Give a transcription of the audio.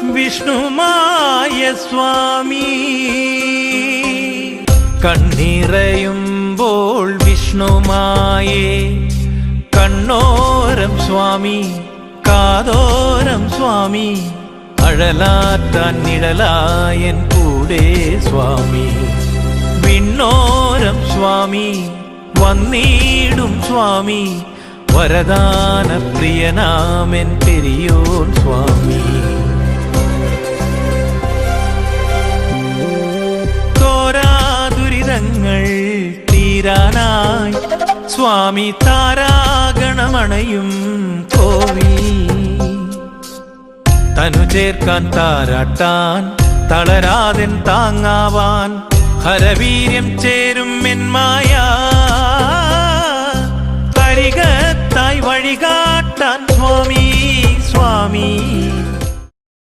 വിഷ്ണുമായ സ്വാമി. കണ്ണിറയുമ്പോൾ വിഷ്ണുമായേ കണ്ണോരം സ്വാമി കാതോരം സ്വാമി. അഴലാറ്റാൻ നിഴലായൻ കൂടെ സ്വാമി. വിണ്ണോരം സ്വാമി വന്നിടും സ്വാമി. വരദാന പ്രിയനാമൻ പെരിയോൻ സ്വാമി. ദുരിതങ്ങൾ തീരാനായി സ്വാമി താരാഗണമണയും കോവിൽ. തനു ചേർക്കാൻ താരാട്ടാൻ തളരാതെൻ താങ്ങാവാൻ ഹരവീര്യം ചേരും മെന്മായ പരികത്തായി വഴികാട്ടാൻ സ്വാമി സ്വാമി.